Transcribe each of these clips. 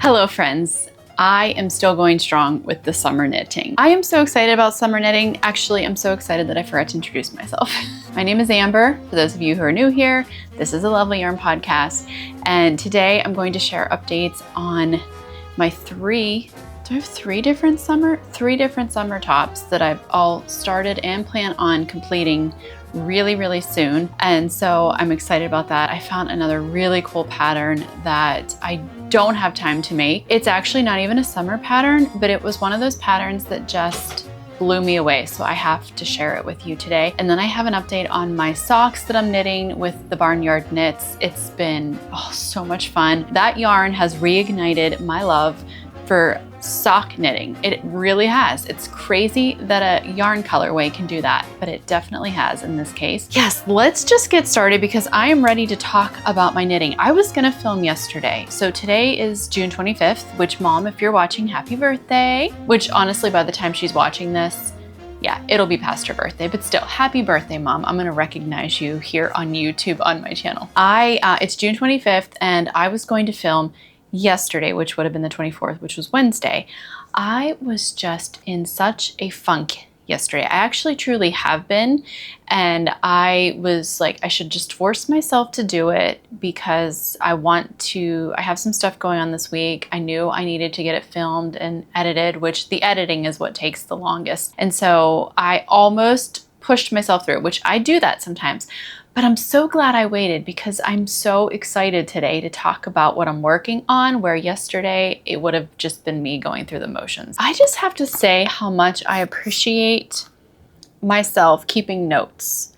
Hello friends, I am still going strong with the summer knitting. I am so excited about summer knitting. Actually, I'm so excited that I forgot to introduce myself. My name is Amber. For those of you who are new here, this is a Lovely Yarn podcast. And today I'm going to share updates on my three different summer tops that I've all started and plan on completing really soon. And so I'm excited about that. I found another really cool pattern that I don't have time to make. It's actually not even a summer pattern, but it was one of those patterns that just blew me away. So I have to share it with you today. And then I have an update on my socks that I'm knitting with the Barnyard Knits. It's been so much fun. That yarn has reignited my love for sock knitting. It really has. It's crazy that a yarn colorway can do that, but it definitely has in this case. Yes, let's just get started because I am ready to talk about my knitting. I was gonna film yesterday. So today is June 25th, which Mom, if you're watching, happy birthday. Which honestly, by the time she's watching this, yeah, it'll be past her birthday, but still, happy birthday, Mom. I'm gonna recognize you here on YouTube on my channel. It's June 25th and I was going to film yesterday, which would have been the 24th, which was Wednesday. I was just in such a funk yesterday. I actually truly have been. And I was like, I should just force myself to do it because I have some stuff going on this week. I knew I needed to get it filmed and edited, which the editing is what takes the longest. And so I almost pushed myself through, which I do that sometimes. But I'm so glad I waited because I'm so excited today to talk about what I'm working on, where yesterday it would have just been me going through the motions. I just have to say how much I appreciate myself keeping notes.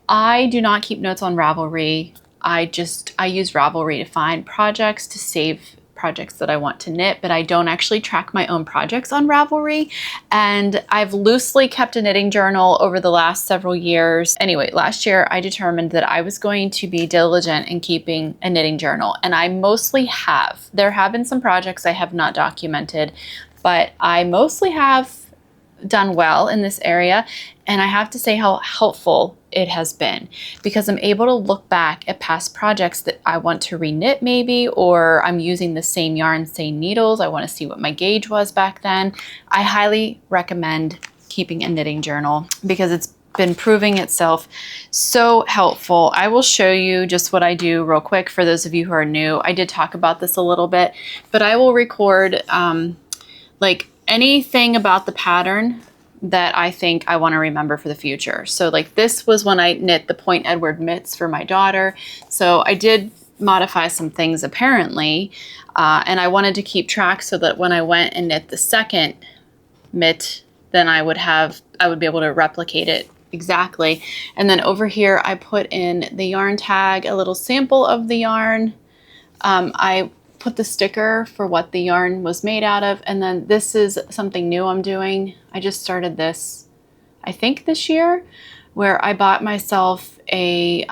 I do not keep notes on Ravelry. I use Ravelry to find projects, to save projects that I want to knit, but I don't actually track my own projects on Ravelry. And I've loosely kept a knitting journal over the last several years. Anyway, last year I determined that I was going to be diligent in keeping a knitting journal, and I mostly have. There have been some projects I have not documented, but I mostly have done well in this area. And I have to say how helpful it has been because I'm able to look back at past projects that I want to reknit maybe, or I'm using the same yarn, same needles. I want to see what my gauge was back then. I highly recommend keeping a knitting journal because it's been proving itself so helpful. I will show you just what I do real quick for those of you who are new. I did talk about this a little bit, but I will record like anything about the pattern that I think I want to remember for the future. So like this was when I knit the Point Edward mitts for my daughter. So I did modify some things apparently, and I wanted to keep track so that when I went and knit the second mitt, then I would be able to replicate it exactly. And then over here, I put in the yarn tag, a little sample of the yarn. I put the sticker for what the yarn was made out of. And then this is something new I'm doing. I just started this, I think this year, where I bought myself a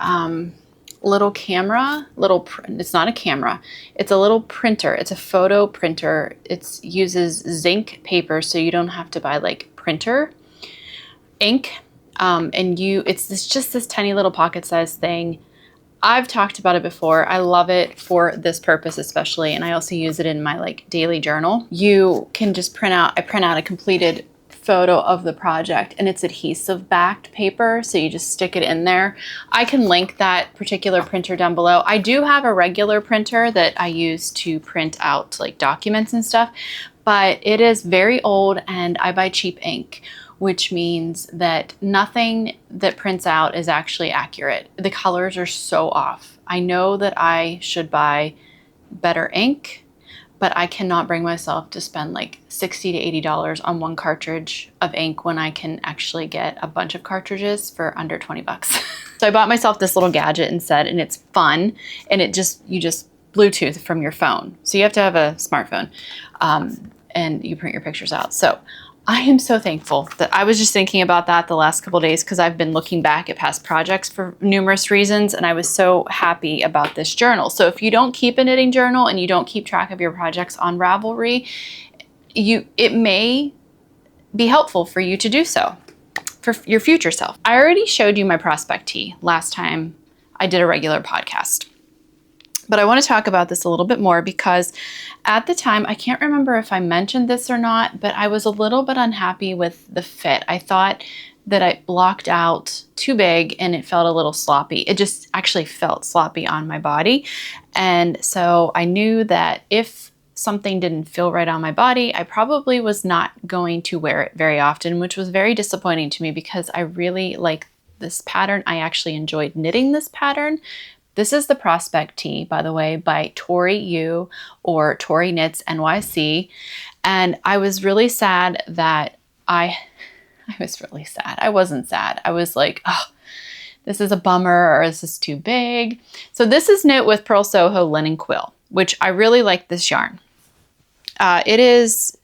little camera, it's not a camera, it's a little printer. It's a photo printer. It uses zinc paper, so you don't have to buy like printer ink. It's just this tiny little pocket-sized thing. I've talked about it before. I love it for this purpose especially, and I also use it in my like daily journal. You can just I print out a completed photo of the project, and it's adhesive backed paper, so you just stick it in there. I can link that particular printer down below. I do have a regular printer that I use to print out like documents and stuff, but it is very old and I buy cheap ink, which means that nothing that prints out is actually accurate. The colors are so off. I know that I should buy better ink, but I cannot bring myself to spend like $60 to $80 on one cartridge of ink when I can actually get a bunch of cartridges for under 20 bucks. So I bought myself this little gadget instead, and it's fun, and you just Bluetooth from your phone. So you have to have a smartphone, and you print your pictures out. So I am so thankful that I was just thinking about that the last couple of days because I've been looking back at past projects for numerous reasons, and I was so happy about this journal. So if you don't keep a knitting journal and you don't keep track of your projects on Ravelry, it may be helpful for you to do so for your future self. I already showed you my Prospect Tee last time I did a regular podcast. But I want to talk about this a little bit more because at the time, I can't remember if I mentioned this or not, but I was a little bit unhappy with the fit. I thought that I blocked out too big and it felt a little sloppy. It just actually felt sloppy on my body. And so I knew that if something didn't feel right on my body, I probably was not going to wear it very often, which was very disappointing to me because I really like this pattern. I actually enjoyed knitting this pattern. This is the Prospect Tee, by the way, by Tori Yu or Tori Knits NYC. And I was really sad that I was really sad. I wasn't sad. I was like, oh, this is a bummer, or this is too big. So this is knit with Purl Soho Linen Quill, which I really like this yarn. It is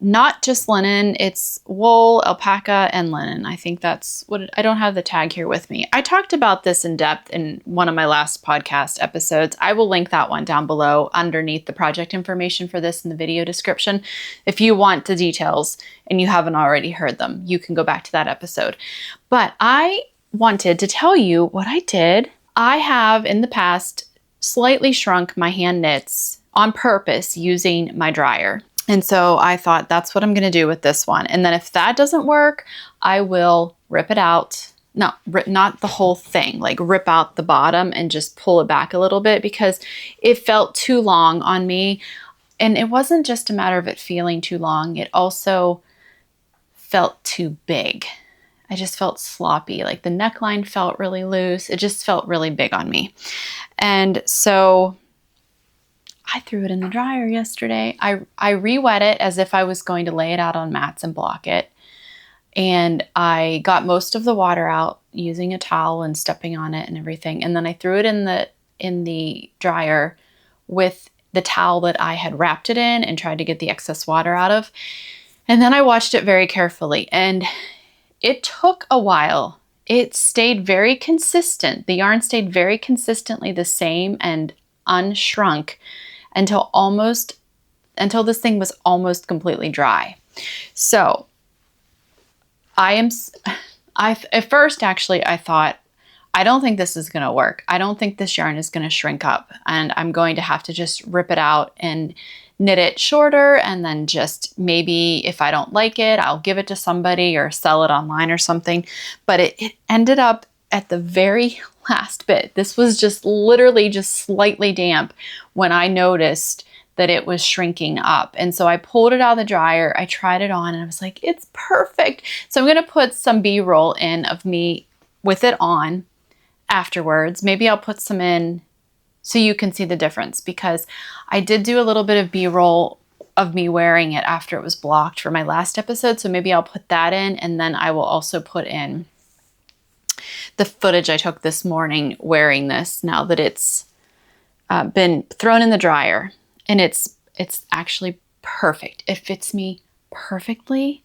not just linen, it's wool, alpaca, and linen. I think that's what I don't have the tag here with me. I talked about this in depth in one of my last podcast episodes. I will link that one down below underneath the project information for this in the video description. If you want the details and you haven't already heard them, you can go back to that episode. But I wanted to tell you what I did. I have in the past slightly shrunk my hand knits on purpose using my dryer. And so I thought that's what I'm going to do with this one. And then if that doesn't work, I will rip it out. No, not the whole thing, like rip out the bottom and just pull it back a little bit because it felt too long on me. And it wasn't just a matter of it feeling too long. It also felt too big. I just felt sloppy. Like the neckline felt really loose. It just felt really big on me. And so I threw it in the dryer yesterday. I re-wet it as if I was going to lay it out on mats and block it. And I got most of the water out using a towel and stepping on it and everything. And then I threw it in the dryer with the towel that I had wrapped it in and tried to get the excess water out of. And then I watched it very carefully. And it took a while. It stayed very consistent. The yarn stayed very consistently the same and unshrunk until this thing was almost completely dry. So at first actually I thought, I don't think this is going to work. I don't think this yarn is going to shrink up and I'm going to have to just rip it out and knit it shorter and then just maybe if I don't like it, I'll give it to somebody or sell it online or something. But it ended up at the very last bit. This was just literally just slightly damp when I noticed that it was shrinking up. And so I pulled it out of the dryer, I tried it on and I was like, it's perfect. So I'm going to put some B-roll in of me with it on afterwards. Maybe I'll put some in so you can see the difference because I did do a little bit of B-roll of me wearing it after it was blocked for my last episode. So maybe I'll put that in and then I will also put in the footage I took this morning wearing this now that it's been thrown in the dryer. And it's actually perfect. It fits me perfectly.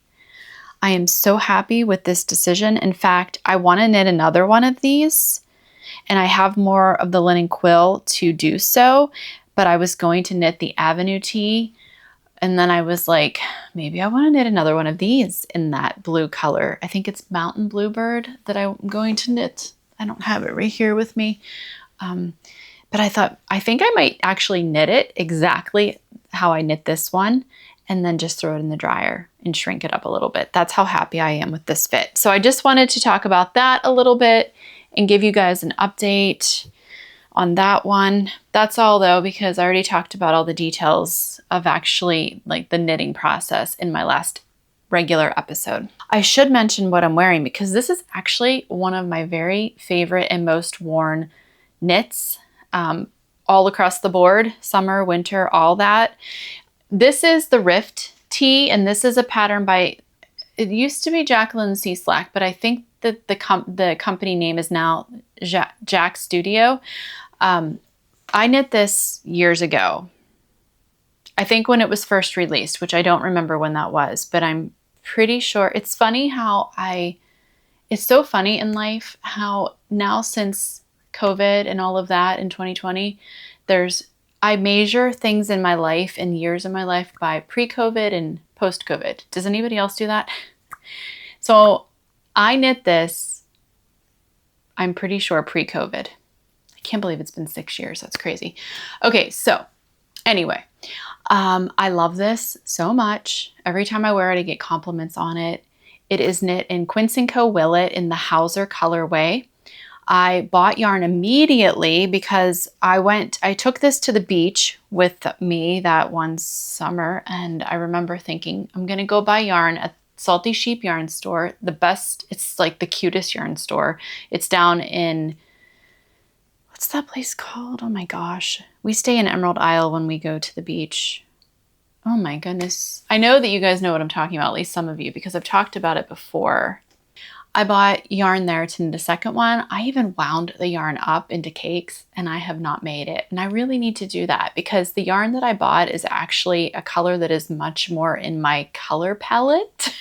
I am so happy with this decision. In fact, I want to knit another one of these and I have more of the linen quill to do so, but I was going to knit the Avenue Tee and then I was like, maybe I want to knit another one of these in that blue color. I think it's Mountain Bluebird that I'm going to knit. I don't have it right here with me. But I thought, I think I might actually knit it exactly how I knit this one and then just throw it in the dryer and shrink it up a little bit. That's how happy I am with this fit. So I just wanted to talk about that a little bit and give you guys an update on that one. That's all though, because I already talked about all the details of actually like the knitting process in my last regular episode. I should mention what I'm wearing because this is actually one of my very favorite and most worn knits. All across the board, summer, winter, all that. This is the Rift Tee, and this is a pattern by, it used to be Jacqueline C. Slack, but I think that the company name is now Jack Studio. I knit this years ago. I think when it was first released, which I don't remember when that was, but I'm pretty sure. It's funny how it's so funny in life how now since COVID and all of that in 2020, I measure things in my life and years in my life by pre-COVID and post-COVID. Does anybody else do that? So I knit this, I'm pretty sure pre-COVID. I can't believe it's been 6 years. That's crazy. Okay, so anyway, I love this so much. Every time I wear it, I get compliments on it. It is knit in Quince & Co. Willet in the Hawser colorway. I bought yarn immediately because I took this to the beach with me that one summer, and I remember thinking, I'm gonna go buy yarn at Salty Sheep yarn store. The best, it's like the cutest yarn store. It's down in, what's that place called? Oh my gosh. We stay in Emerald Isle when we go to the beach. Oh my goodness. I know that you guys know what I'm talking about, at least some of you, because I've talked about it before. I bought yarn there to knit a second one. I even wound the yarn up into cakes and I have not made it. And I really need to do that because the yarn that I bought is actually a color that is much more in my color palette.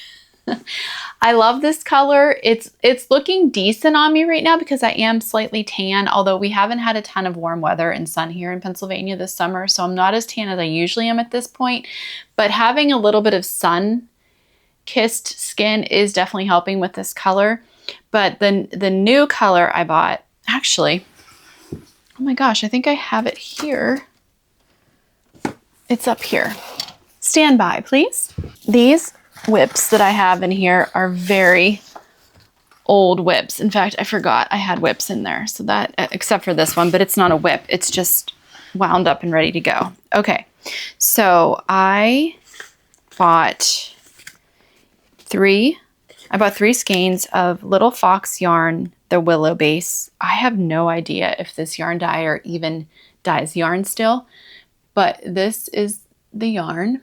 I love this color. It's looking decent on me right now because I am slightly tan, although we haven't had a ton of warm weather and sun here in Pennsylvania this summer, so I'm not as tan as I usually am at this point. But having a little bit of sun-kissed skin is definitely helping with this color. But the new color I bought, actually, oh my gosh, I think I have it here. It's up here. Stand by, please. These whips that I have in here are very old whips. In fact, I forgot I had whips in there. So that, except for this one, but it's not a whip. It's just wound up and ready to go. Okay. So I bought three skeins of Little Fox yarn, the Willow base. I have no idea if this yarn dyer even dyes yarn still, but this is the yarn.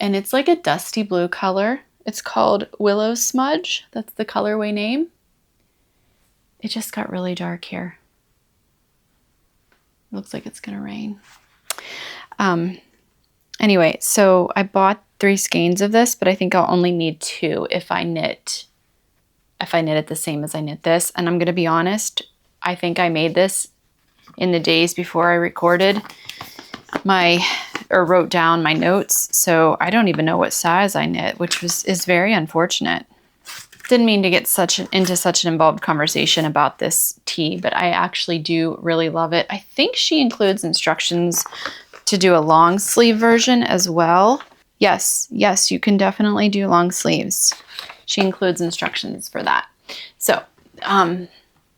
And it's like a dusty blue color. It's called Willow Smudge. That's the colorway name. It just got really dark here. Looks like it's gonna rain. Anyway, so I bought 3 skeins of this, but I think I'll only need 2 if I knit it the same as I knit this. And I'm gonna be honest, I think I made this in the days before I recorded or wrote down my notes, so I don't even know what size I knit, which is very unfortunate. Didn't mean to get into such an involved conversation about this tee, but I actually do really love it. I think she includes instructions to do a long sleeve version as well. Yes, you can definitely do long sleeves. She includes instructions for that. So,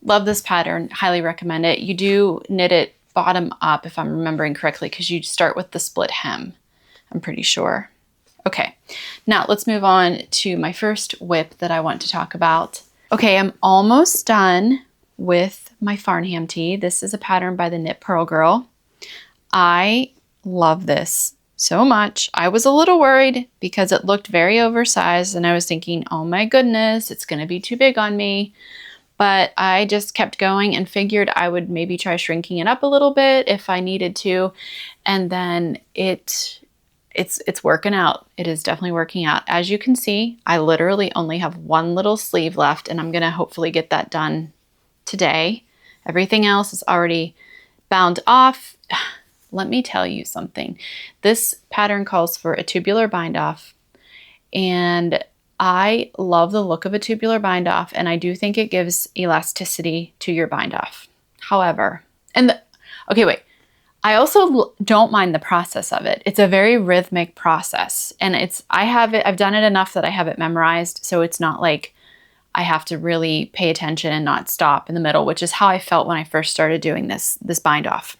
love this pattern, highly recommend it. You do knit it bottom up, if I'm remembering correctly, because you start with the split hem, I'm pretty sure. Okay, now let's move on to my first whip that I want to talk about. Okay, I'm almost done with my Farnham Tee. This is a pattern by the Knit Purl Girl. I love this so much. I was a little worried because it looked very oversized and I was thinking, oh my goodness, it's gonna be too big on me. But I just kept going and figured I would maybe try shrinking it up a little bit if I needed to. And then it's working out. It is definitely working out. As you can see, I literally only have one little sleeve left and I'm gonna hopefully get that done today. Everything else is already bound off. Let me tell you something. This pattern calls for a tubular bind off, and I love the look of a tubular bind off, and I do think it gives elasticity to your bind off. However, okay, wait. I also don't mind the process of it. It's a very rhythmic process, and I've done it enough that I have it memorized, so it's not like I have to really pay attention and not stop in the middle, which is how I felt when I first started doing this bind off.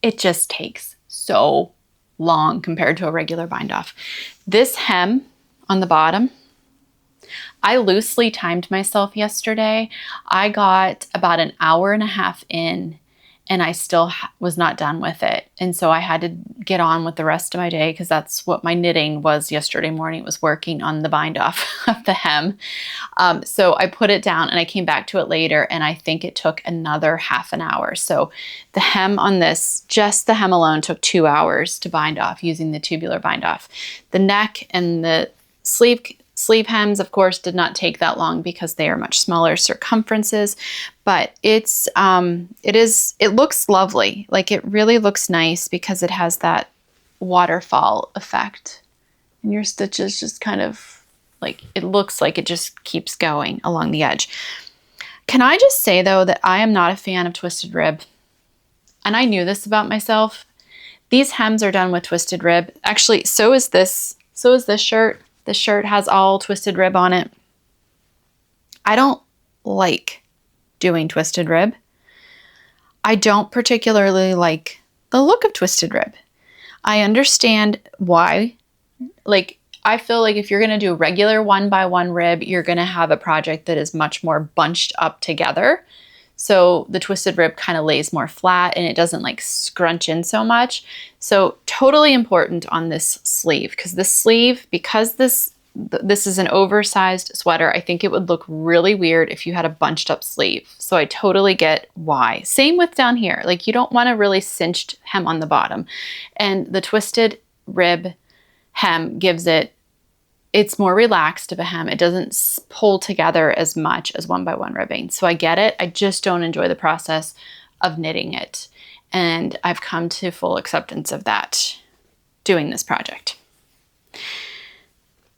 It just takes so long compared to a regular bind off. This hem on the bottom, I loosely timed myself yesterday. I got about an hour and a half in and I still was not done with it. And so I had to get on with the rest of my day because that's what my knitting was yesterday morning. It was working on the bind off of the hem. So I put it down and I came back to it later and I think it took another half an hour. So the hem on this, just the hem alone, took 2 hours to bind off using the tubular bind off. The neck and the sleeve hems, of course, did not take that long because they are much smaller circumferences, but it looks lovely. Like it really looks nice because it has that waterfall effect. And your stitches just kind of like, it looks like it just keeps going along the edge. Can I just say though that I am not a fan of twisted rib? And I knew this about myself. These hems are done with twisted rib. Actually, so is this. So is this shirt. This shirt has all twisted rib on it. I don't like doing twisted rib. I don't particularly like the look of twisted rib. I understand why. Like, I feel like if you're going to do a regular 1x1 rib, you're going to have a project that is much more bunched up together. So the twisted rib kind of lays more flat and it doesn't like scrunch in so much. So totally important on this sleeve, because this sleeve, because this is an oversized sweater, I think it would look really weird if you had a bunched up sleeve. So I totally get why. Same with down here. Like, you don't want a really cinched hem on the bottom. And the twisted rib hem gives it's more relaxed of a hem. It doesn't pull together as much as 1x1 ribbing. So I get it. I just don't enjoy the process of knitting it. And I've come to full acceptance of that doing this project.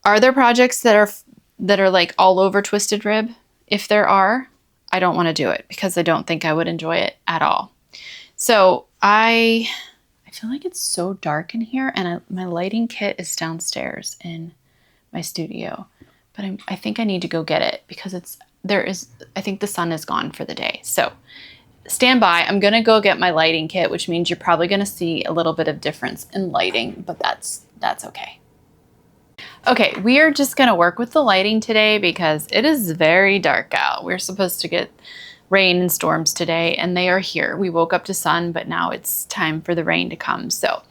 Are there projects that are like all over twisted rib? If there are, I don't want to do it because I don't think I would enjoy it at all. So I feel like it's so dark in here, and my lighting kit is downstairs in my studio, but I think I need to go get it because I think the sun is gone for the day. So stand by. I'm going to go get my lighting kit, which means you're probably going to see a little bit of difference in lighting, but that's okay. Okay, we are just going to work with the lighting today because it is very dark out. We're supposed to get rain and storms today, and they are here. We woke up to sun, but now it's time for the rain to come. So,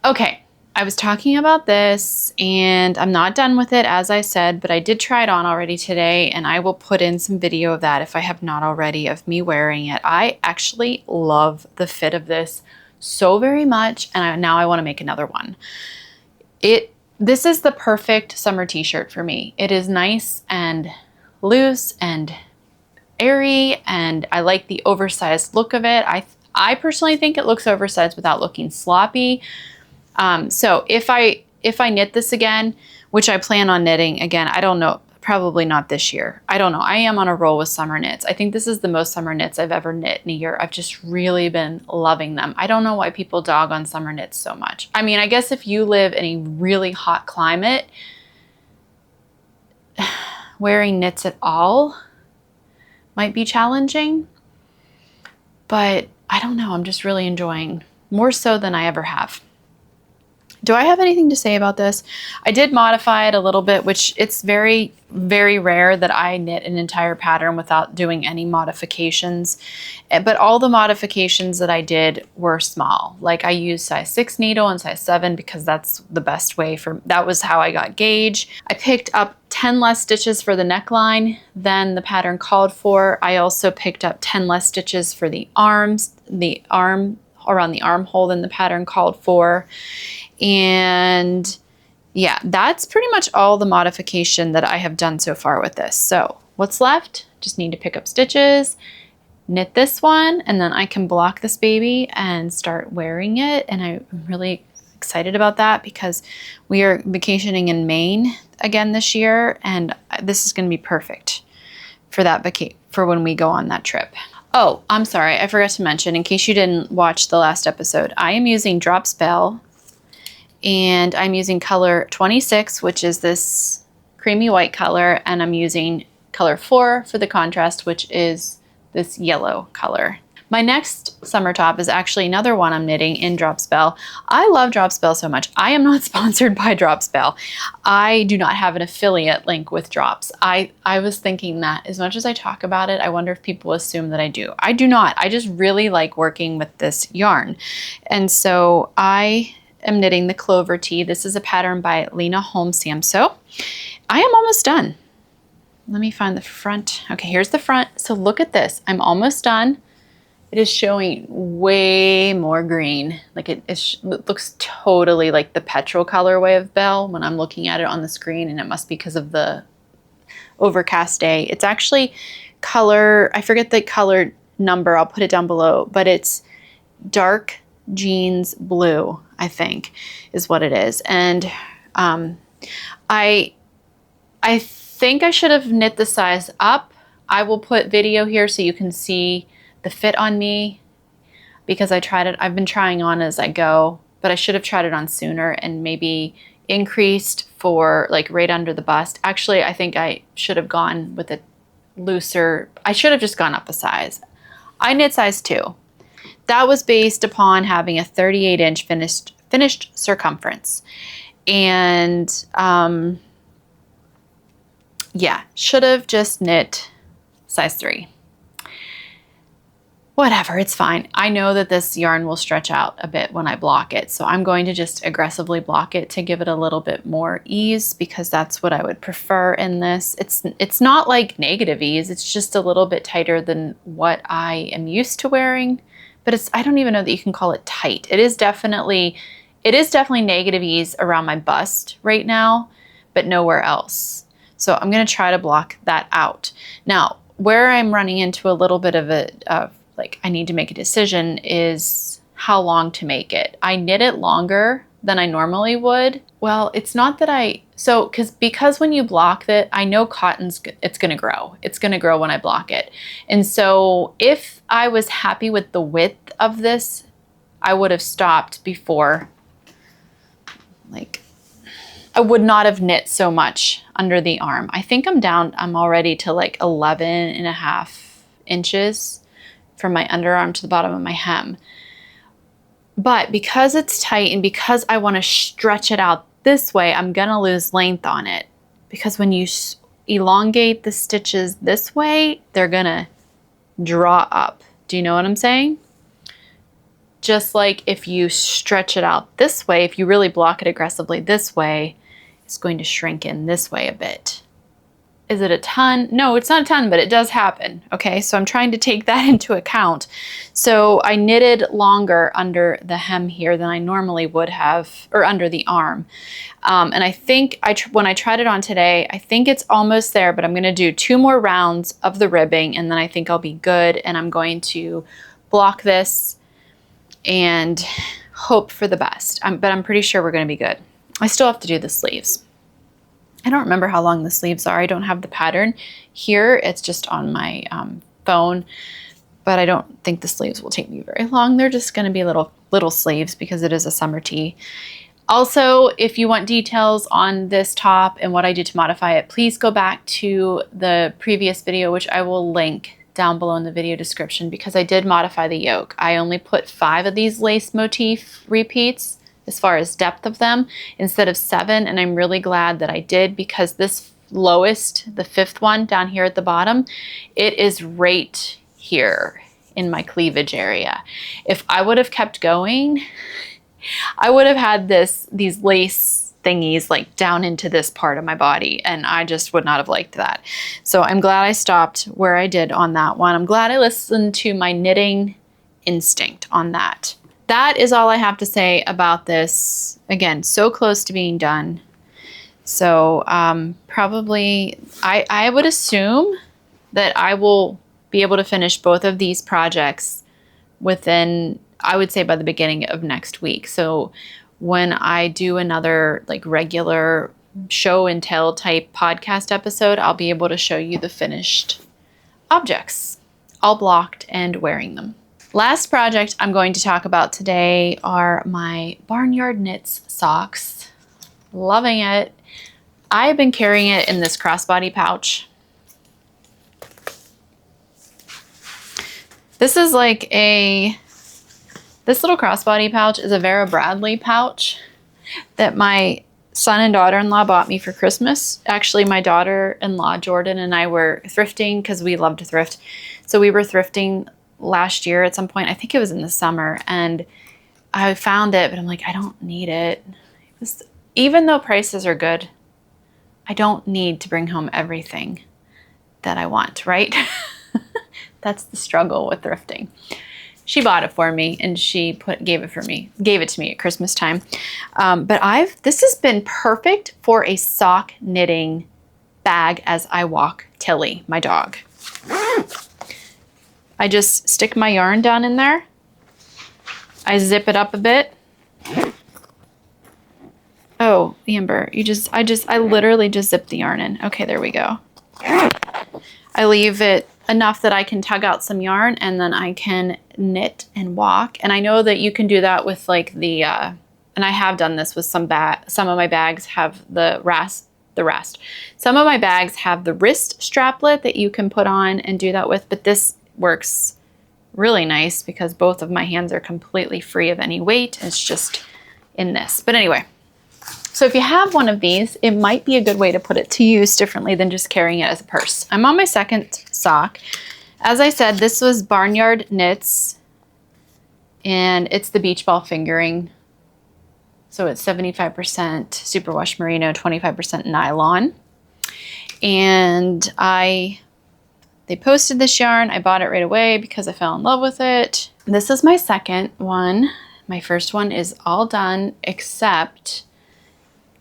okay. I was talking about this and I'm not done with it, as I said, but I did try it on already today, and I will put in some video of that if I have not already, of me wearing it. I actually love the fit of this so very much, and now I want to make another one. This is the perfect summer t-shirt for me. It is nice and loose and airy, and I like the oversized look of it. I personally think it looks oversized without looking sloppy. So if I knit this again, which I plan on knitting again, I don't know, probably not this year. I don't know. I am on a roll with summer knits. I think this is the most summer knits I've ever knit in a year. I've just really been loving them. I don't know why people dog on summer knits so much. I mean, I guess if you live in a really hot climate, wearing knits at all might be challenging, but I don't know. I'm just really enjoying more so than I ever have. Do I have anything to say about this? I did modify it a little bit, which it's very, very rare that I knit an entire pattern without doing any modifications. But all the modifications that I did were small. Like, I used size 6 needle and size 7 because that's the best way that was how I got gauge. I picked up 10 less stitches for the neckline than the pattern called for. I also picked up 10 less stitches for the arms, around the armhole than the pattern called for. And yeah, that's pretty much all the modification that I have done so far with this. So what's left? Just need to pick up stitches, knit this one, and then I can block this baby and start wearing it. And I'm really excited about that because we are vacationing in Maine again this year, and this is going to be perfect for for when we go on that trip. Oh, I'm sorry, I forgot to mention, in case you didn't watch the last episode, I am using Drops Belle, and I'm using color 26, which is this creamy white color, and I'm using color 4 for the contrast, which is this yellow color. My next summer top is actually another one I'm knitting in Drops Belle. I love Drops Belle so much. I am not sponsored by Drops Belle. I do not have an affiliate link with Drops. I was thinking that as much as I talk about it, I wonder if people assume that I do. I do not. I just really like working with this yarn. And so I am knitting the Clover Tee. This is a pattern by Lena Holmes Samso. I am almost done. Let me find the front. Okay, here's the front. So look at this. I'm almost done. It is showing way more green. Like it looks totally like the petrol colorway of Belle when I'm looking at it on the screen, and it must be because of the overcast day. It's actually color, I forget the color number, I'll put it down below, but it's dark jeans blue, I think is what it is. And I think I should have knit the size up, I will put video here so you can see the fit on me because I tried it. I've been trying on as I go, but I should have tried it on sooner and maybe increased for like right under the bust. Actually, I think I should have gone with a looser. I should have just gone up a size. I knit size 2. That was based upon having a 38-inch finished circumference. And yeah, should have just knit size 3. Whatever, it's fine. I know that this yarn will stretch out a bit when I block it, so I'm going to just aggressively block it to give it a little bit more ease because that's what I would prefer in this. It's not like negative ease, it's just a little bit tighter than what I am used to wearing, but I don't even know that you can call it tight. It is definitely negative ease around my bust right now, but nowhere else. So I'm gonna try to block that out. Now, where I'm running into a little bit of like I need to make a decision is how long to make it. I knit it longer than I normally would. Well, it's not that because when you block it, I know it's gonna grow. It's gonna grow when I block it. And so if I was happy with the width of this, I would have stopped before, like, I would not have knit so much under the arm. I think I'm already to like 11.5 inches from my underarm to the bottom of my hem. But because it's tight and because I want to stretch it out this way, I'm gonna lose length on it. Because when you elongate the stitches this way, they're gonna draw up. Do you know what I'm saying? Just like if you stretch it out this way, if you really block it aggressively this way, it's going to shrink in this way a bit. Is it a ton? No, it's not a ton, but it does happen. Okay, so I'm trying to take that into account. So I knitted longer under the hem here than I normally would have, or under the arm. And I think when I tried it on today, I think it's almost there, but I'm gonna do 2 more rounds of the ribbing and then I think I'll be good. And I'm going to block this and hope for the best. But I'm pretty sure we're gonna be good. I still have to do the sleeves. I don't remember how long the sleeves are. I don't have the pattern here. It's just on my phone, but I don't think the sleeves will take me very long. They're just gonna be little sleeves because it is a summer tee. Also, if you want details on this top and what I did to modify it, please go back to the previous video, which I will link down below in the video description because I did modify the yoke. I only put 5 of these lace motif repeats as far as depth of them instead of 7, and I'm really glad that I did because this lowest, the 5th one down here at the bottom, it is right here in my cleavage area. If I would have kept going, I would have had these lace thingies like down into this part of my body, and I just would not have liked that. So I'm glad I stopped where I did on that one. I'm glad I listened to my knitting instinct on that. That is all I have to say about this. Again, so close to being done. So probably, I would assume that I will be able to finish both of these projects within, I would say by the beginning of next week. So when I do another like regular show and tell type podcast episode, I'll be able to show you the finished objects, all blocked and wearing them. Last project I'm going to talk about today are my Barnyard Knits socks. Loving it. I've been carrying it in this crossbody pouch. This is like this little crossbody pouch is a Vera Bradley pouch that my son and daughter-in-law bought me for Christmas. Actually, my daughter-in-law, Jordan, and I were thrifting because we love to thrift. So we were thrifting last year at some point. I think it was in the summer, and I found it, but I'm like, I don't need it. Even though prices are good, I don't need to bring home everything that I want, right? That's the struggle with thrifting. She bought it for me, and she gave it to me at Christmas time. But this has been perfect for a sock knitting bag as I walk Tilly, my dog. I just stick my yarn down in there. I zip it up a bit. Oh, Amber, I literally just zipped the yarn in. Okay, there we go. I leave it enough that I can tug out some yarn and then I can knit and walk. And I know that you can do that with like the, and I have done this with some of my bags have some of my bags have the wrist straplet that you can put on and do that with, but this works really nice because both of my hands are completely free of any weight. It's just in this. But anyway, so if you have one of these, it might be a good way to put it to use differently than just carrying it as a purse. I'm on my second sock. As I said, this was Barnyard Knits, and it's the beach ball fingering. So it's 75% superwash merino, 25% nylon. And they posted this yarn. I bought it right away because I fell in love with it. This is my second one. My first one is all done except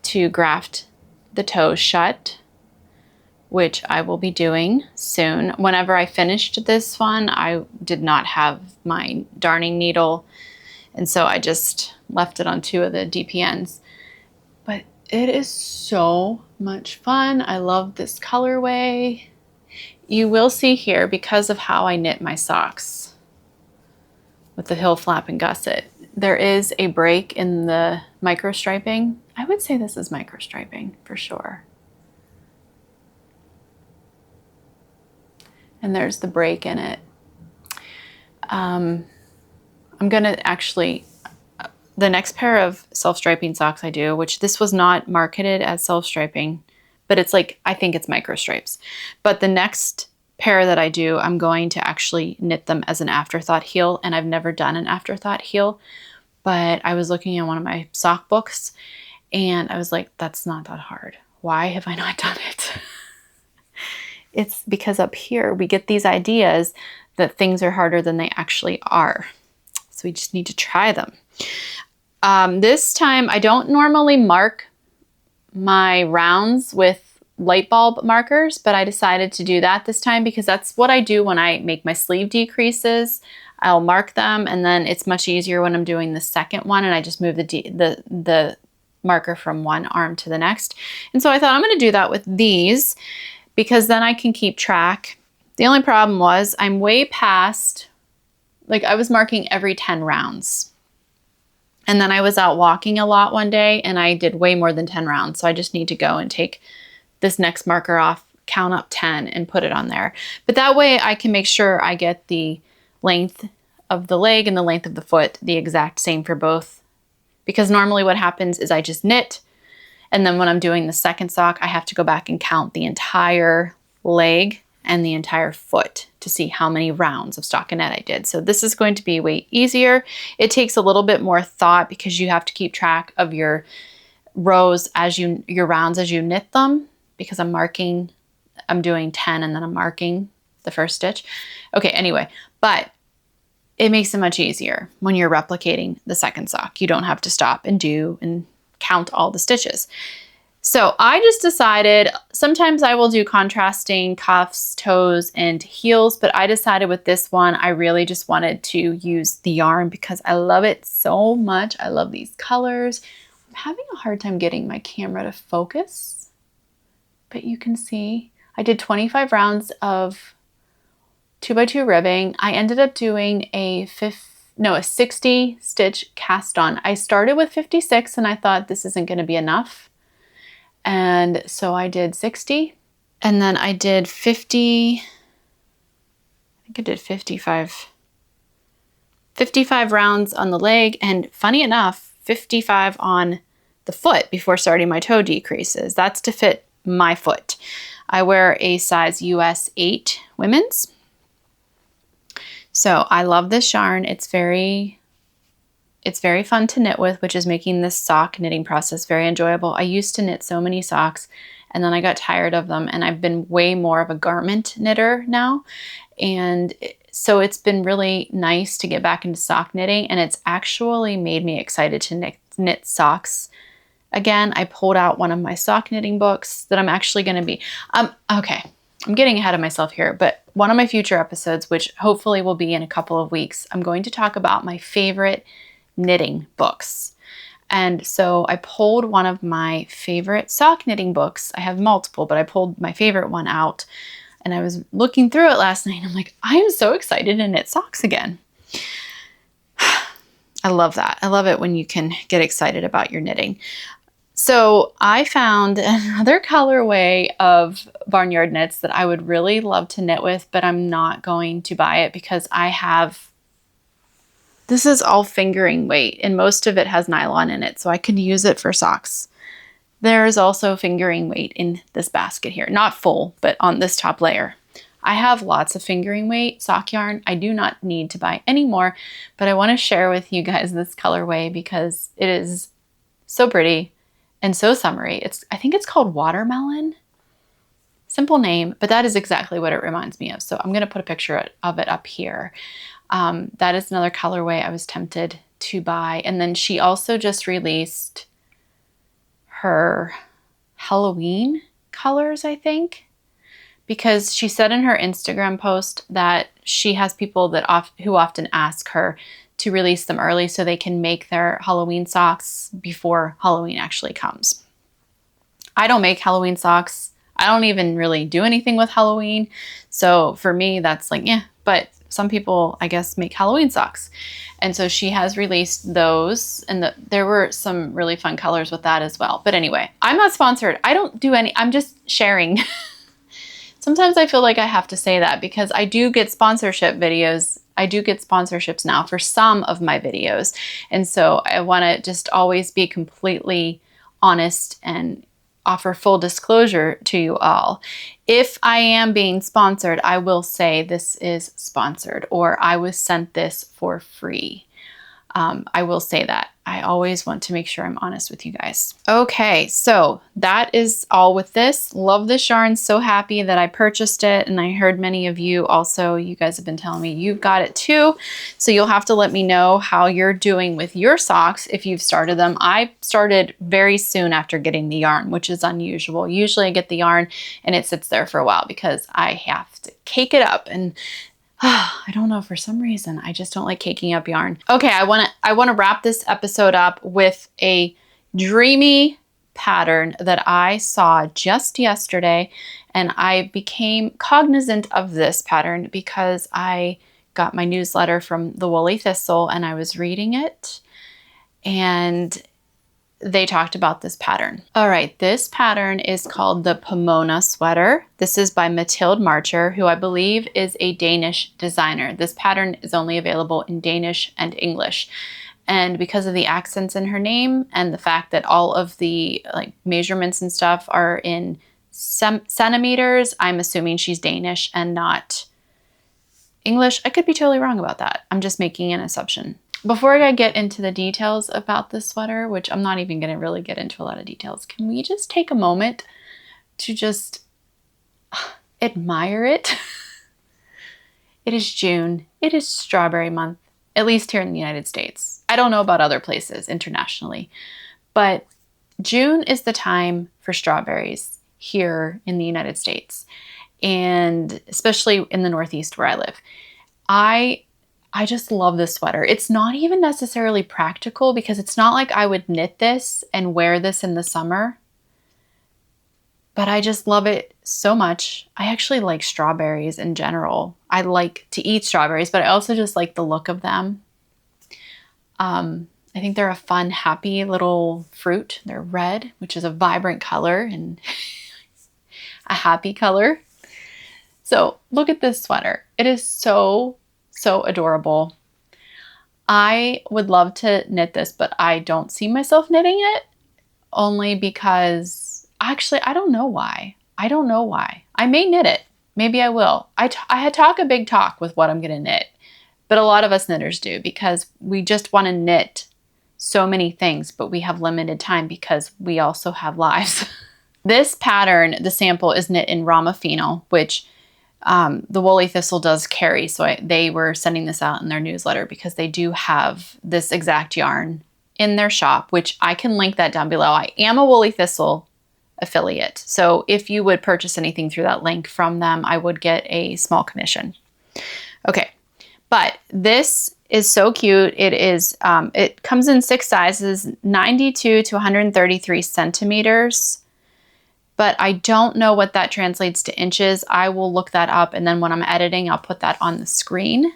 to graft the toes shut, which I will be doing soon. Whenever I finished this one, I did not have my darning needle, and so I just left it on 2 of the DPNs. But it is so much fun. I love this colorway. You will see here, because of how I knit my socks with the heel flap and gusset, there is a break in the micro striping. I would say this is micro striping for sure. And there's the break in it. I'm gonna actually, the next pair of self-striping socks I do, which this was not marketed as self-striping, but it's like, I think it's micro stripes. But the next pair that I do, I'm going to actually knit them as an afterthought heel, and I've never done an afterthought heel, but I was looking at one of my sock books and I was like, that's not that hard. Why have I not done it? It's because up here we get these ideas that things are harder than they actually are. So we just need to try them. This time I don't normally mark my rounds with light bulb markers, but I decided to do that this time because that's what I do when I make my sleeve decreases. I'll mark them, and then it's much easier when I'm doing the second one and I just move the marker from one arm to the next. And so I thought I'm going to do that with these because then I can keep track. The only problem was I'm way past, like I was marking every 10 rounds. And then I was out walking a lot one day and I did way more than 10 rounds. So I just need to go and take this next marker off, count up 10 and put it on there. But that way I can make sure I get the length of the leg and the length of the foot the exact same for both. Because normally what happens is I just knit, and then when I'm doing the second sock, I have to go back and count the entire leg and the entire foot to see how many rounds of stockinette I did. So this is going to be way easier. It takes a little bit more thought because you have to keep track of your rows as your rounds as you knit them, because I'm doing 10 and then I'm marking the first stitch. Okay, anyway, but it makes it much easier when you're replicating the second sock. You don't have to stop and count all the stitches. So I just decided, sometimes I will do contrasting cuffs, toes, and heels, but I decided with this one, I really just wanted to use the yarn because I love it so much. I love these colors. I'm having a hard time getting my camera to focus, but you can see I did 25 rounds of 2x2 ribbing. I ended up doing a 60 stitch cast on. I started with 56 and I thought this isn't going to be enough. And so I did 60, and then I did 50, I think I did 55 rounds on the leg, and funny enough, 55 on the foot before starting my toe decreases. That's to fit my foot. I wear a size US 8 women's. So I love this yarn. It's very fun to knit with, which is making this sock knitting process very enjoyable. I used to knit so many socks and then I got tired of them, and I've been way more of a garment knitter now. And so it's been really nice to get back into sock knitting, and it's actually made me excited to knit socks again. I pulled out one of my sock knitting books that I'm actually going to be, okay, I'm getting ahead of myself here, but one of my future episodes, which hopefully will be in a couple of weeks, I'm going to talk about my favorite knitting books. And so I pulled one of my favorite sock knitting books. I have multiple, but I pulled my favorite one out, And I was looking through it last night and I'm like, I am so excited to knit socks again. I love that. I love it when you can get excited about your knitting. So I found another colorway of Barnyard Knits that I would really love to knit with, but I'm not going to buy it because this is all fingering weight and most of it has nylon in it, so I could use it for socks. There is also fingering weight in this basket here. Not full, but on this top layer. I have lots of fingering weight sock yarn. I do not need to buy any more, but I want to share with you guys this colorway because it is so pretty and so summery. I think it's called Watermelon. Simple name, but that is exactly what it reminds me of. So I'm going to put a picture of it up here. That is another colorway I was tempted to buy. And then she also just released her Halloween colors, I think, because she said in her Instagram post that she has people who often ask her to release them early so they can make their Halloween socks before Halloween actually comes. I don't make Halloween socks. I don't even really do anything with Halloween. So for me, that's like, yeah, but some people, I guess, make Halloween socks. And so she has released those, and there were some really fun colors with that as well. But anyway, I'm not sponsored. I don't do I'm just sharing. Sometimes I feel like I have to say that because I do get sponsorship videos. I do get sponsorships now for some of my videos. And so I want to just always be completely honest and offer full disclosure to you all. If I am being sponsored, I will say this is sponsored or I was sent this for free. I will say that. I always want to make sure I'm honest with you guys. Okay, so that is all with this. Love this yarn. So happy that I purchased it. And I heard many of you also, you guys have been telling me you've got it too. So you'll have to let me know how you're doing with your socks if you've started them. I started very soon after getting the yarn, which is unusual. Usually I get the yarn and it sits there for a while because I have to cake it up, and I don't know, for some reason, I just don't like caking up yarn. Okay, I wanna wrap this episode up with a dreamy pattern that I saw just yesterday, and I became cognizant of this pattern because I got my newsletter from the Woolly Thistle and I was reading it, and they talked about this pattern. All right, this pattern is called the Pomona sweater. This is by Mathilde Marcher, who I believe is a Danish designer. This pattern is only available in Danish and English. And because of the accents in her name and the fact that all of the measurements and stuff are in centimeters, I'm assuming she's Danish and not English. I could be totally wrong about that. I'm just making an assumption. Before I get into the details about this sweater, which I'm not even going to really get into a lot of details, can we just take a moment to just admire it? It is June. It is strawberry month, at least here in the United States. I don't know about other places internationally, but June is the time for strawberries here in the United States, and especially in the Northeast where I live. I just love this sweater. It's not even necessarily practical because it's not like I would knit this and wear this in the summer, but I just love it so much. I actually like strawberries in general. I like to eat strawberries, but I also just like the look of them. I think they're a fun, happy little fruit. They're red, which is a vibrant color and a happy color. So look at this sweater. It is so adorable. I would love to knit this, but I don't see myself knitting it only because actually, I don't know why. I may knit it. Maybe I will. I talk a big talk with what I'm going to knit, but a lot of us knitters do because we just want to knit so many things, but we have limited time because we also have lives. This pattern, the sample, is knit in Ramafino, which the Woolly Thistle does carry, so they were sending this out in their newsletter because they do have this exact yarn in their shop, which I can link that down below. I am a Woolly Thistle affiliate, so if you would purchase anything through that link from them, I would get a small commission. Okay, but this is so cute. It is. It comes in 6 sizes, 92 to 133 centimeters. but I don't know what that translates to inches. I will look that up, and then when I'm editing, I'll put that on the screen.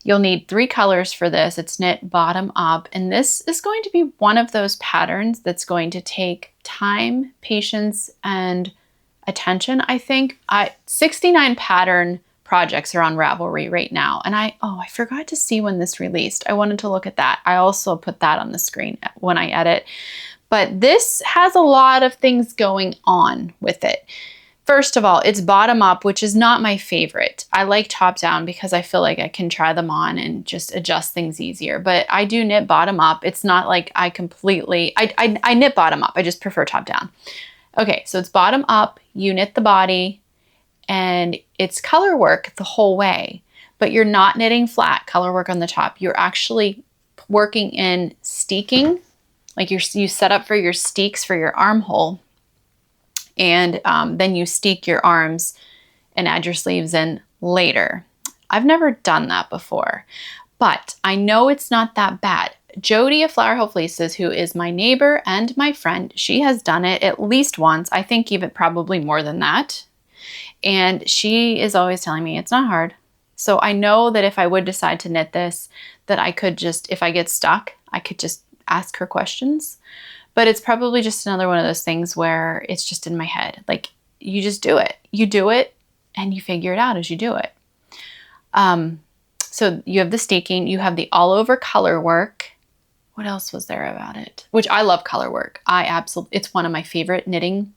You'll need 3 colors for this. It's knit bottom up, and this is going to be one of those patterns that's going to take time, patience, and attention, I think. 69 pattern projects are on Ravelry right now, and I forgot to see when this released. I wanted to look at that. I also put that on the screen when I edit. But this has a lot of things going on with it. First of all, it's bottom up, which is not my favorite. I like top down because I feel like I can try them on and just adjust things easier. But I do knit bottom up. It's not like I knit bottom up. I just prefer top down. Okay, so it's bottom up, you knit the body, and it's color work the whole way. But you're not knitting flat color work on the top. You're actually working in steeking. Like you set up for your steeks for your armhole, and then you steek your arms and add your sleeves in later. I've never done that before, but I know it's not that bad. Jody of Flower Hill Fleeces, who is my neighbor and my friend, she has done it at least once. I think even probably more than that. And she is always telling me it's not hard. So I know that if I would decide to knit this, that I could just, if I get stuck, I could just ask her questions. But it's probably just another one of those things where it's just in my head. Like, you just do it. You do it and you figure it out as you do it. So you have the steeking, you have the all over color work. What else was there about it? Which I love color work. It's one of my favorite knitting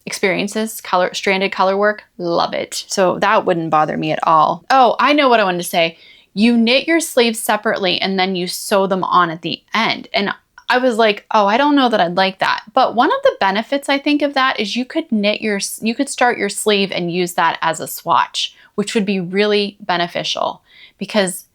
experiences. Stranded color work, love it. So that wouldn't bother me at all. Oh, I know what I wanted to say. You knit your sleeves separately and then you sew them on at the end. And I was like, oh, I don't know that I'd like that. But one of the benefits I think of that is you could start your sleeve and use that as a swatch, which would be really beneficial. Because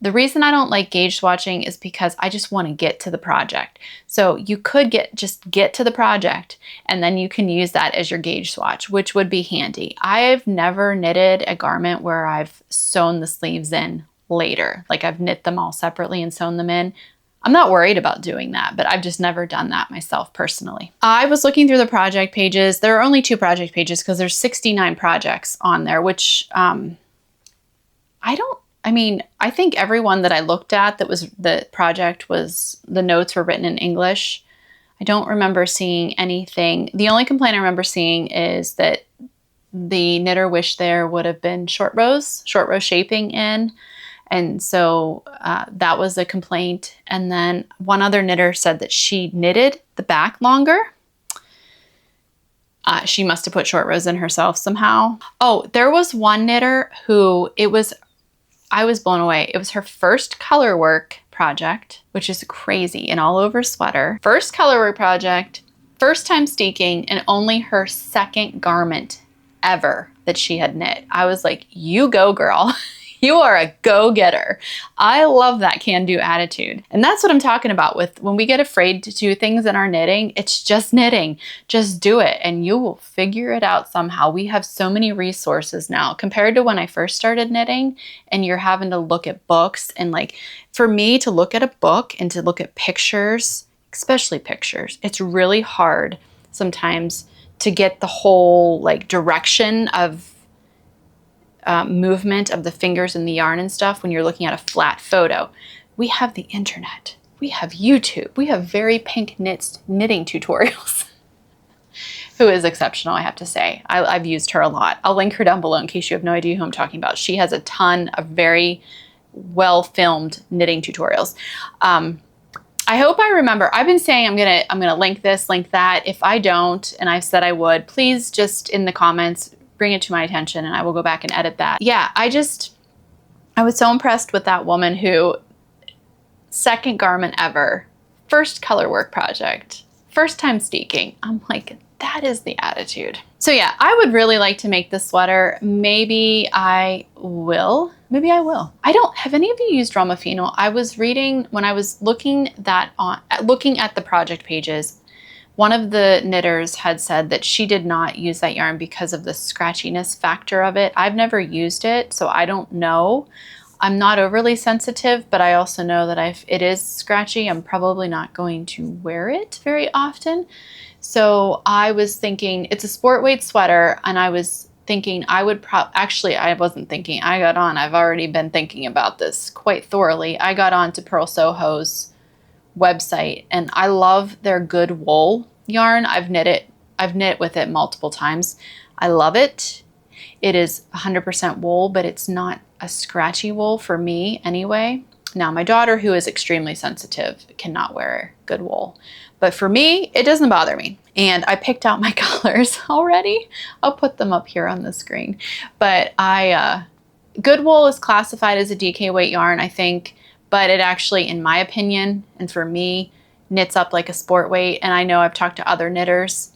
the reason I don't like gauge swatching is because I just want to get to the project. So you could just get to the project and then you can use that as your gauge swatch, which would be handy. I've never knitted a garment where I've sewn the sleeves in later. Like I've knit them all separately and sewn them in. I'm not worried about doing that, but I've just never done that myself personally. I was looking through the project pages. There are only 2 project pages because there's 69 projects on there, which I think everyone that I looked at the notes were written in English. I don't remember seeing anything. The only complaint I remember seeing is that the knitter wished there would have been short row shaping in. And so that was a complaint. And then one other knitter said that she knitted the back longer. She must have put short rows in herself somehow. Oh, there was one knitter who I was blown away. It was her first color work project, which is crazy, an all over sweater. First color work project, first time steeking, and only her second garment ever that she had knit. I was like, you go girl. You are a go-getter. I love that can-do attitude. And that's what I'm talking about with when we get afraid to do things in our knitting, it's just knitting. Just do it and you will figure it out somehow. We have so many resources now compared to when I first started knitting and you're having to look at books. And like for me to look at a book and to look at pictures, especially pictures, it's really hard sometimes to get the whole like direction of movement of the fingers and the yarn and stuff when you're looking at a flat photo. We have the internet. We have YouTube. We have Very Pink Knits knitting tutorials. Who is exceptional, I have to say. I've used her a lot. I'll link her down below in case you have no idea who I'm talking about. She has a ton of very well-filmed knitting tutorials. I hope I remember. I've been saying I'm gonna link this, link that. If I don't, and I've said I would, please just in the comments bring it to my attention and I will go back and edit that. Yeah, I was so impressed with that woman who, second garment ever, first color work project, first time steeking. I'm like, that is the attitude. So yeah, I would really like to make this sweater. Maybe I will. Have any of you used Romafino? I was reading, when I was looking at the project pages, one of the knitters had said that she did not use that yarn because of the scratchiness factor of it. I've never used it, so I don't know. I'm not overly sensitive, but I also know that if it is scratchy, I'm probably not going to wear it very often. So I was thinking, it's a sport weight sweater, and I was thinking I would actually, I wasn't thinking, I've already been thinking about this quite thoroughly. I got on to Purl Soho's website, and I love their good wool yarn. I've knit with it multiple times. I love it. It is 100% wool, but it's not a scratchy wool for me anyway. Now, my daughter, who is extremely sensitive, cannot wear good wool. But for me, it doesn't bother me. And I picked out my colors already. I'll put them up here on the screen. But good wool is classified as a DK weight yarn, I think. But it actually, in my opinion, and for me, knits up like a sport weight. And I know I've talked to other knitters,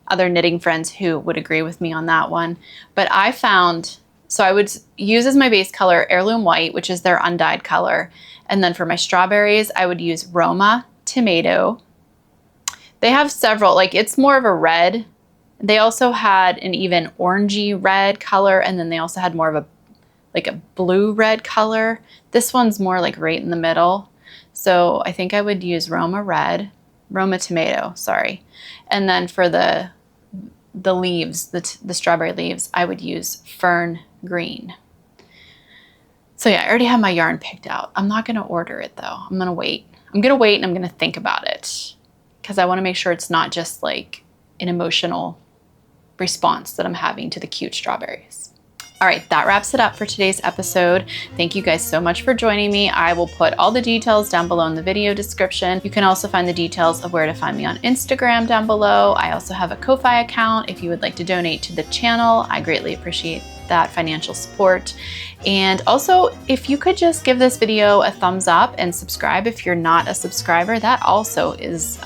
other knitting friends who would agree with me on that one. But I found, so I would use as my base color Heirloom White, which is their undyed color. And then for my strawberries, I would use Roma Tomato. They have several, like it's more of a red. They also had an even orangey red color, and then they also had more of a blue red color. This one's more like right in the middle. So I think I would use Roma Tomato, sorry. And then for the leaves, the strawberry leaves, I would use Fern Green. So yeah, I already have my yarn picked out. I'm not gonna order it though. I'm gonna wait. I'm gonna wait and I'm gonna think about it, because I wanna make sure it's not just like an emotional response that I'm having to the cute strawberries. All right, that wraps it up for today's episode. Thank you guys so much for joining me. I will put all the details down below in the video description. You can also find the details of where to find me on Instagram down below. I also have a Ko-Fi account if you would like to donate to the channel. I greatly appreciate that financial support. And also, if you could just give this video a thumbs up and subscribe if you're not a subscriber, that also is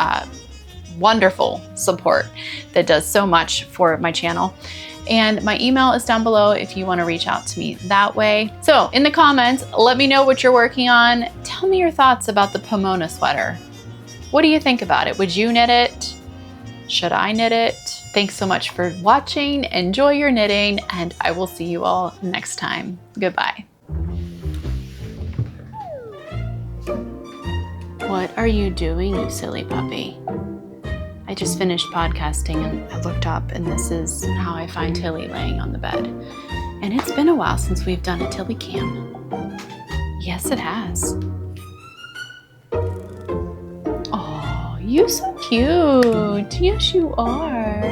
wonderful support that does so much for my channel. And my email is down below if you want to reach out to me that way. So in the comments, let me know what you're working on. Tell me your thoughts about the Pomona sweater. What do you think about it? Would you knit it? Should I knit it? Thanks so much for watching. Enjoy your knitting, and I will see you all next time. Goodbye. What are you doing, you silly puppy? I just finished podcasting and I looked up, and this is how I find Tilly laying on the bed. And it's been a while since we've done a Tilly cam. Yes, it has. Oh, you're so cute. Yes, you are.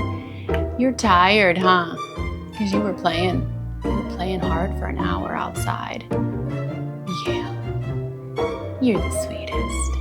You're tired, huh? Because you were playing hard for an hour outside. Yeah, you're the sweetest.